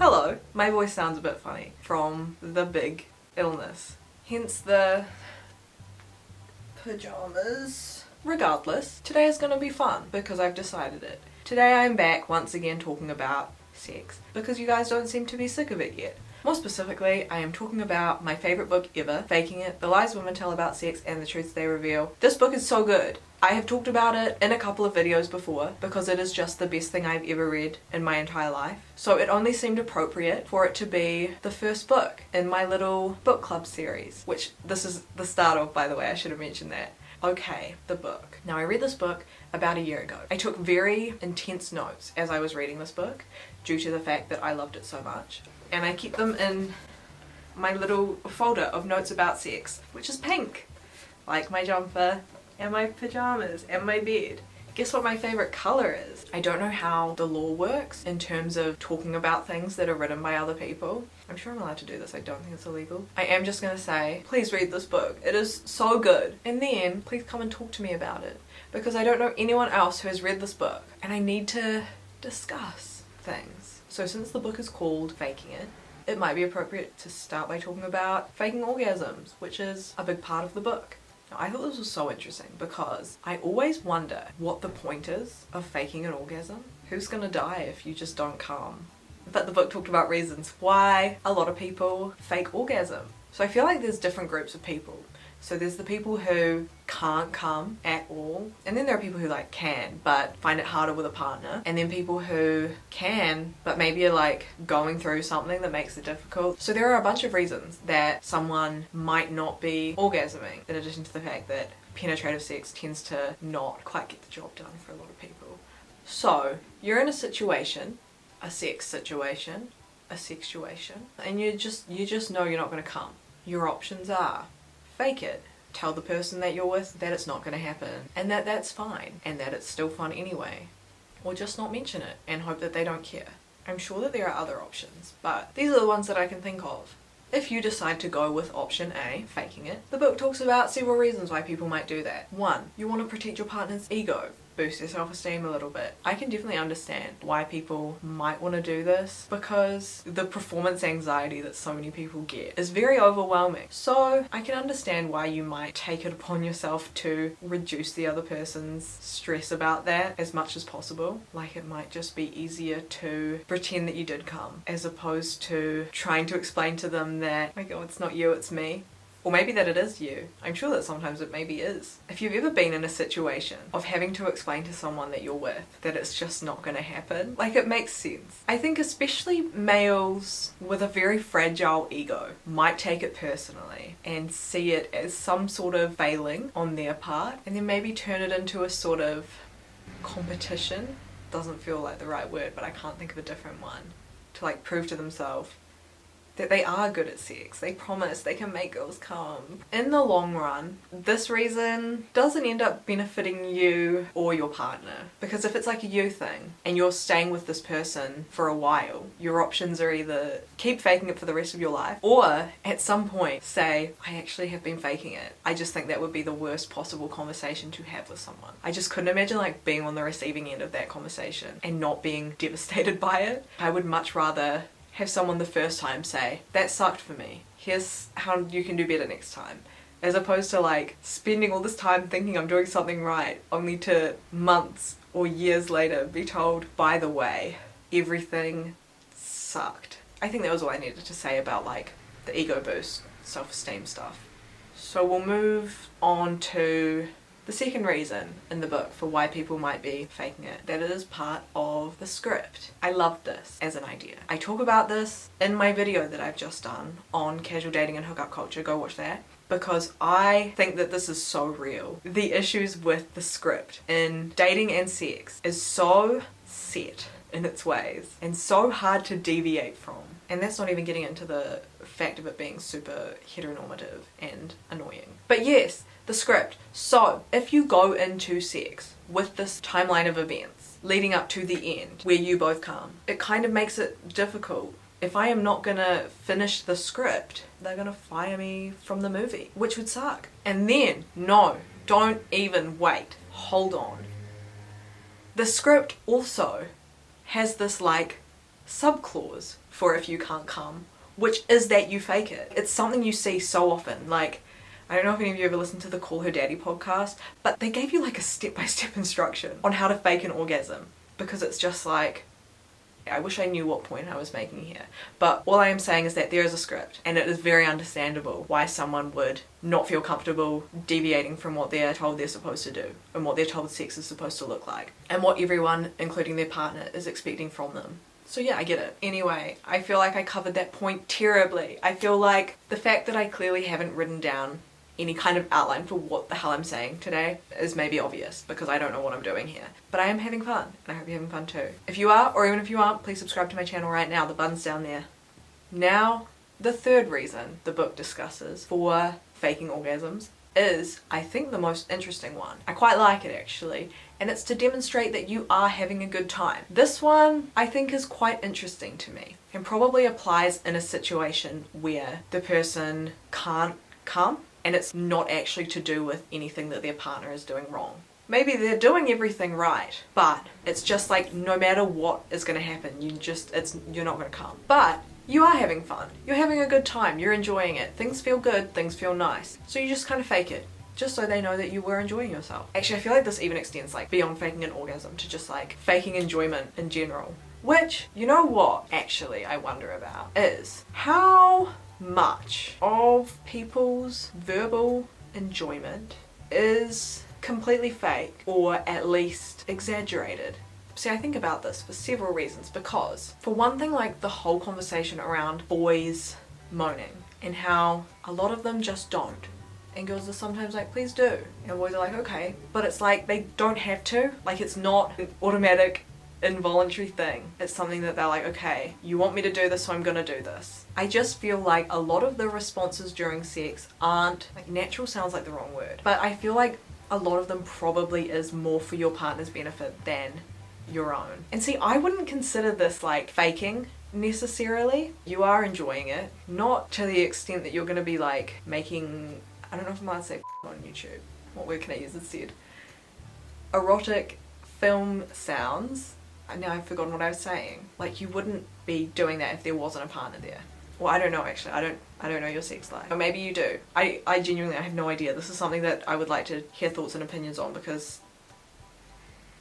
Hello, my voice sounds a bit funny from the big illness, hence the pajamas. Regardless, today is gonna be fun because I've decided it. Today I'm back once again talking about sex because you guys don't seem to be sick of it yet. More specifically, I am talking about my favourite book ever, Faking It, The Lies Women Tell About Sex and the Truths They Reveal. This book is so good. I have talked about it in a couple of videos before because it is just the best thing I've ever read in my entire life. So it only seemed appropriate for it to be the first book in my little book club series, which this is the start of, by the way, I should have mentioned that. Okay, the book. Now I read this book about a year ago. I took very intense notes as I was reading this book due to the fact that I loved it so much. And I keep them in my little folder of notes about sex, which is pink, like my jumper and my pajamas and my bed. Guess what my favourite colour is? I don't know how the law works in terms of talking about things that are written by other people. I'm sure I'm allowed to do this, I don't think it's illegal. I am just gonna say, please read this book. It is so good. And then, please come and talk to me about it. Because I don't know anyone else who has read this book. And I need to discuss things. So since the book is called Faking It, it might be appropriate to start by talking about faking orgasms, which is a big part of the book. Now, I thought this was so interesting because I always wonder what the point is of faking an orgasm. Who's gonna die if you just don't come? But the book talked about reasons why a lot of people fake orgasm. So I feel like there's different groups of people. So there's the people who can't come at all, and then there are people who like can but find it harder with a partner, and then people who can but maybe are like going through something that makes it difficult. So there are a bunch of reasons that someone might not be orgasming, in addition to the fact that penetrative sex tends to not quite get the job done for a lot of people. So you're in a situation, a sex situation, a sexuation, and you just know you're not going to come. Your options are fake it, tell the person that you're with that it's not going to happen and that that's fine and that it's still fun anyway, or just not mention it and hope that they don't care. I'm sure that there are other options, but these are the ones that I can think of. If you decide to go with option A, faking it, the book talks about several reasons why people might do that. 1, you want to protect your partner's ego, boost their self-esteem a little bit. I can definitely understand why people might want to do this because the performance anxiety that so many people get is very overwhelming. So I can understand why you might take it upon yourself to reduce the other person's stress about that as much as possible. Like it might just be easier to pretend that you did come as opposed to trying to explain to them that, oh my god, it's not you, it's me. Or maybe that it is you. I'm sure that sometimes it maybe is. If you've ever been in a situation of having to explain to someone that you're with that it's just not gonna happen, like it makes sense. I think especially males with a very fragile ego might take it personally and see it as some sort of failing on their part and then maybe turn it into a sort of competition. Doesn't feel like the right word, but I can't think of a different one. To like prove to themselves that they are good at sex. They promise they can make girls come. In the long run, this reason doesn't end up benefiting you or your partner. Because if it's like a you thing and you're staying with this person for a while, your options are either keep faking it for the rest of your life or at some point say, I actually have been faking it. I just think that would be the worst possible conversation to have with someone. I just couldn't imagine like being on the receiving end of that conversation and not being devastated by it. I would much rather have someone the first time say, that sucked for me, here's how you can do better next time, as opposed to like spending all this time thinking I'm doing something right only to months or years later be told, by the way, everything sucked. I think that was all I needed to say about like the ego boost, self-esteem stuff. So we'll move on to the second reason in the book for why people might be faking it, that it is part of the script. I loved this as an idea. I talk about this in my video that I've just done on casual dating and hookup culture, go watch that, because I think that this is so real. The issues with the script in dating and sex is so set in its ways and so hard to deviate from. And that's not even getting into the fact of it being super heteronormative and annoying. But yes, the script. So if you go into sex with this timeline of events leading up to the end where you both come, it kind of makes it difficult. If I am not gonna finish the script, they're gonna fire me from the movie, which would suck. And then, no, don't even wait. Hold on. The script also has this like subclause for if you can't come, which is that you fake it. It's something you see so often. Like, I don't know if any of you ever listened to the Call Her Daddy podcast, but they gave you like a step-by-step instruction on how to fake an orgasm, because it's just like, I wish I knew what point I was making here. But all I am saying is that there is a script, and it is very understandable why someone would not feel comfortable deviating from what they're told they're supposed to do, and what they're told sex is supposed to look like, and what everyone, including their partner, is expecting from them. So yeah, I get it. Anyway, I feel like I covered that point terribly. I feel like the fact that I clearly haven't written down any kind of outline for what the hell I'm saying today is maybe obvious, because I don't know what I'm doing here. But I am having fun, and I hope you're having fun too. If you are, or even if you aren't, please subscribe to my channel right now. The button's down there. Now, the third reason the book discusses for faking orgasms is, I think, the most interesting one. I quite like it actually, and it's to demonstrate that you are having a good time. This one, I think, is quite interesting to me, and probably applies in a situation where the person can't come, and it's not actually to do with anything that their partner is doing wrong. Maybe they're doing everything right, but it's just like no matter what is going to happen, you're not going to come. But you are having fun. You're having a good time. You're enjoying it. Things feel good. Things feel nice. So you just kind of fake it, just so they know that you were enjoying yourself. Actually, I feel like this even extends like beyond faking an orgasm to just like faking enjoyment in general. Which, you know what, actually, I wonder about is how much of people's verbal enjoyment is completely fake, or at least exaggerated. See, I think about this for several reasons, because for one thing, like the whole conversation around boys moaning and how a lot of them just don't, and girls are sometimes like, please do, and boys are like, okay, but it's like they don't have to. Like, it's not an automatic involuntary thing. It's something that they're like, okay, you want me to do this, so I'm gonna do this. I just feel like a lot of the responses during sex aren't, like, natural sounds like the wrong word, but I feel like a lot of them probably is more for your partner's benefit than your own. And see, I wouldn't consider this like faking necessarily. You are enjoying it, not to the extent that you're gonna be like making, I don't know if I'm allowed to say on YouTube. What word can I use instead? Erotic film sounds. Now I've forgotten what I was saying. Like, you wouldn't be doing that if there wasn't a partner there. Well, I don't know actually. I don't know your sex life. Or maybe you do. I genuinely, I have no idea. This is something that I would like to hear thoughts and opinions on, because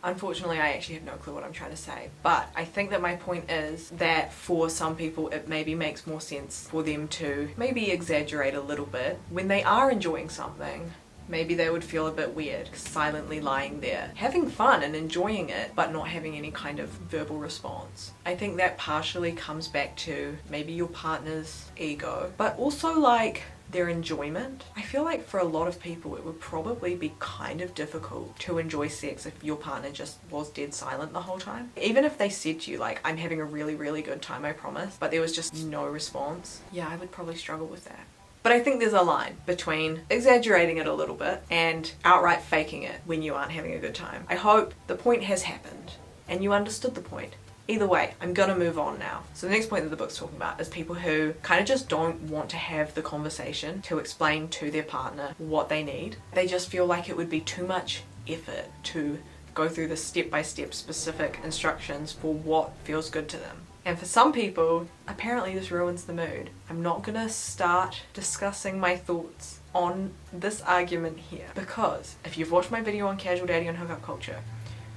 unfortunately I actually have no clue what I'm trying to say. But I think that my point is that for some people it maybe makes more sense for them to maybe exaggerate a little bit when they are enjoying something. Maybe they would feel a bit weird silently lying there, having fun and enjoying it, but not having any kind of verbal response. I think that partially comes back to maybe your partner's ego, but also like their enjoyment. I feel like for a lot of people it would probably be kind of difficult to enjoy sex if your partner just was dead silent the whole time. Even if they said to you like, I'm having a really, really good time, I promise, but there was just no response. Yeah, I would probably struggle with that. But I think there's a line between exaggerating it a little bit and outright faking it when you aren't having a good time. I hope the point has happened and you understood the point. Either way, I'm gonna move on now. So the next point that the book's talking about is people who kind of just don't want to have the conversation to explain to their partner what they need. They just feel like it would be too much effort to go through the step-by-step specific instructions for what feels good to them. And for some people, apparently this ruins the mood. I'm not gonna start discussing my thoughts on this argument here, because if you've watched my video on casual dating and hookup culture,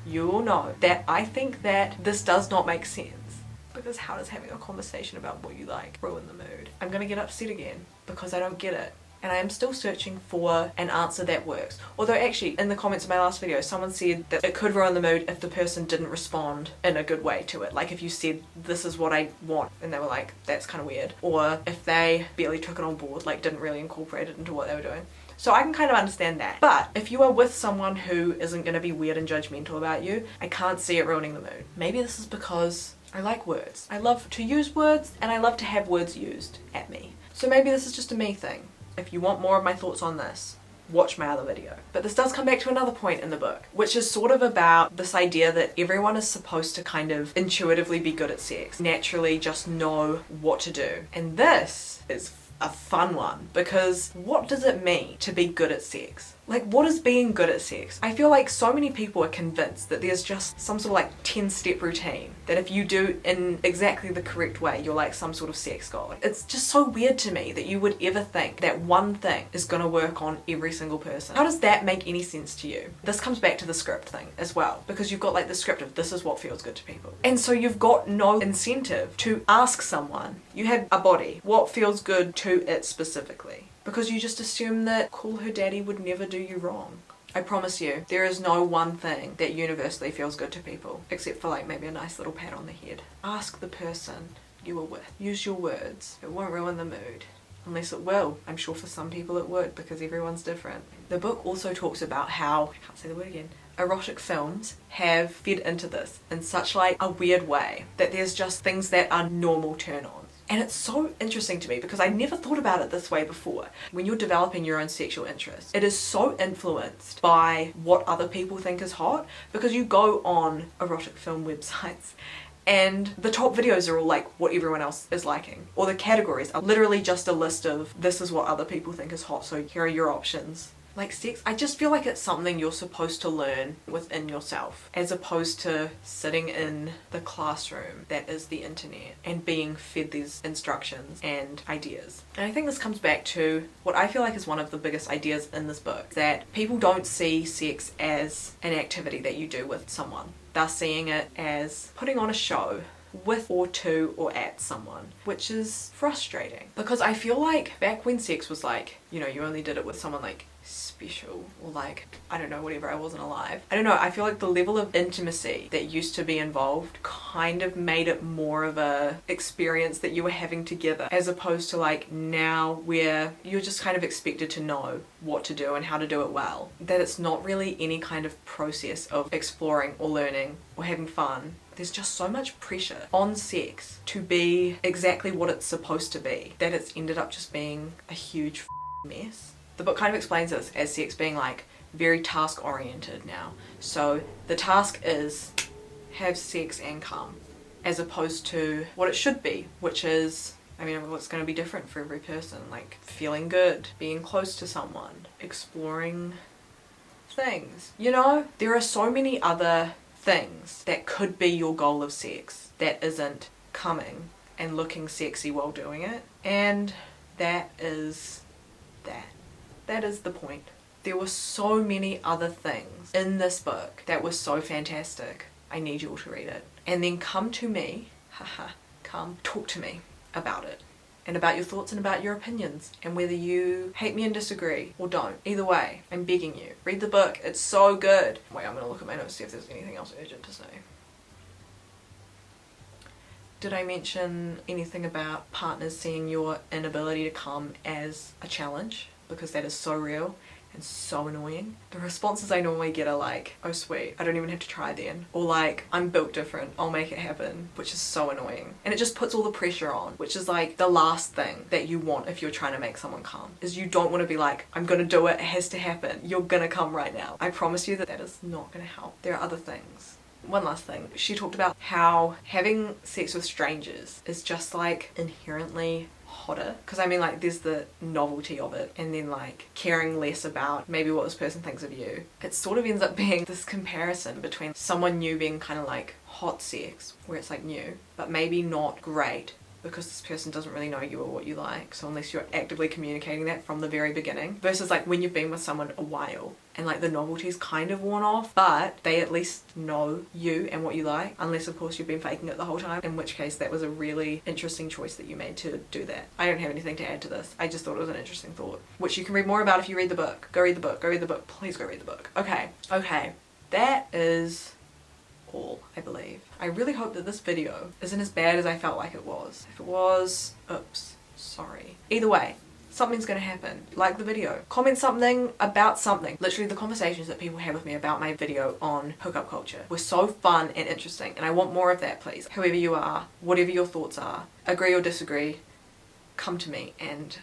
you will know that I think that this does not make sense. Because how does having a conversation about what you like ruin the mood? I'm gonna get upset again because I don't get it. And I am still searching for an answer that works. Although actually, in the comments of my last video, someone said that it could ruin the mood if the person didn't respond in a good way to it. Like if you said, this is what I want, and they were like, that's kind of weird. Or if they barely took it on board, like didn't really incorporate it into what they were doing. So I can kind of understand that. But if you are with someone who isn't going to be weird and judgmental about you, I can't see it ruining the mood. Maybe this is because I like words. I love to use words, and I love to have words used at me. So maybe this is just a me thing. If you want more of my thoughts on this, watch my other video. But this does come back to another point in the book, which is sort of about this idea that everyone is supposed to kind of intuitively be good at sex, naturally just know what to do. And this is a fun one, because what does it mean to be good at sex? Like, what is being good at sex? I feel like so many people are convinced that there's just some sort of like 10-step routine that if you do in exactly the correct way, you're like some sort of sex god. It's just so weird to me that you would ever think that one thing is gonna work on every single person. How does that make any sense to you? This comes back to the script thing as well, because you've got like the script of this is what feels good to people. And so you've got no incentive to ask someone, you had a body, what feels good to it specifically? Because you just assume that call her daddy would never do you wrong. I promise you, there is no one thing that universally feels good to people, except for like maybe a nice little pat on the head. Ask the person you were with. Use your words. It won't ruin the mood. Unless it will. I'm sure for some people it would, because everyone's different. The book also talks about how, I can't say the word again, erotic films have fed into this in such like a weird way that there's just things that are normal turn-ons. And it's so interesting to me because I never thought about it this way before. When you're developing your own sexual interest, it is so influenced by what other people think is hot, because you go on erotic film websites and the top videos are all like what everyone else is liking, or the categories are literally just a list of this is what other people think is hot, so here are your options. Like sex, I just feel like it's something you're supposed to learn within yourself, as opposed to sitting in the classroom that is the internet and being fed these instructions and ideas. And I think this comes back to what I feel like is one of the biggest ideas in this book, that people don't see sex as an activity that you do with someone. They're seeing it as putting on a show with or to or at someone, which is frustrating, because I feel like back when sex was like, you know, you only did it with someone like special, or like, I don't know, whatever, I wasn't alive. I don't know, I feel like the level of intimacy that used to be involved kind of made it more of a experience that you were having together, as opposed to like now where you're just kind of expected to know what to do and how to do it well. That it's not really any kind of process of exploring or learning or having fun. There's just so much pressure on sex to be exactly what it's supposed to be, that it's ended up just being a huge mess. The book kind of explains this as sex being like very task oriented now. So the task is have sex and come, as opposed to what it should be, which is, I mean, well, it's going to be different for every person, like feeling good, being close to someone, exploring things. You know, there are so many other things that could be your goal of sex that isn't coming and looking sexy while doing it, and that is the point. There were so many other things in this book that were so fantastic. I need you all to read it, and then come to me, come talk to me about it, and about your thoughts and about your opinions, and whether you hate me and disagree or don't. Either way, I'm begging you, read the book. It's so good. Wait, I'm gonna look at my notes, see if there's anything else urgent to say. Did I mention anything about partners seeing your inability to come as a challenge? Because that is so real and so annoying. The responses I normally get are like, oh sweet, I don't even have to try then. Or like, I'm built different, I'll make it happen, which is so annoying. And it just puts all the pressure on, which is like the last thing that you want if you're trying to make someone come. Is you don't want to be like, I'm gonna do it, it has to happen, you're gonna come right now. I promise you that that is not gonna help. There are other things. One last thing, she talked about how having sex with strangers is just like inherently hotter, because I mean, like, there's the novelty of it, and then like caring less about maybe what this person thinks of you. It sort of ends up being this comparison between someone new being kind of like hot sex, where it's like new but maybe not great, because this person doesn't really know you or what you like, so unless you're actively communicating that from the very beginning, versus like when you've been with someone a while and like the novelty's kind of worn off, but they at least know you and what you like, unless of course you've been faking it the whole time, in which case that was a really interesting choice that you made to do that. I don't have anything to add to this, I just thought it was an interesting thought, which you can read more about if you read the book. Go read the book, go read the book, please go read the book. Okay, that is all, I believe. I really hope that this video isn't as bad as I felt like it was. If it was, oops, sorry. Either way, something's gonna happen. Like the video, comment something about something. Literally the conversations that people had with me about my video on hookup culture were so fun and interesting, and I want more of that, please. Whoever you are, whatever your thoughts are, agree or disagree, come to me and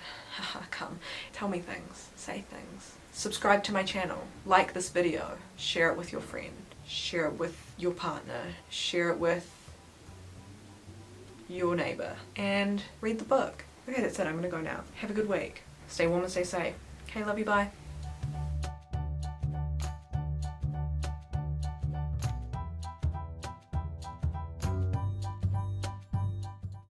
come tell me things, say things. Subscribe to my channel, like this video, share it with your friend, share it with your partner, share it with your neighbor, and read the book. Okay, that's it, I'm gonna go now. Have a good week. Stay warm and stay safe. Okay, love you, bye.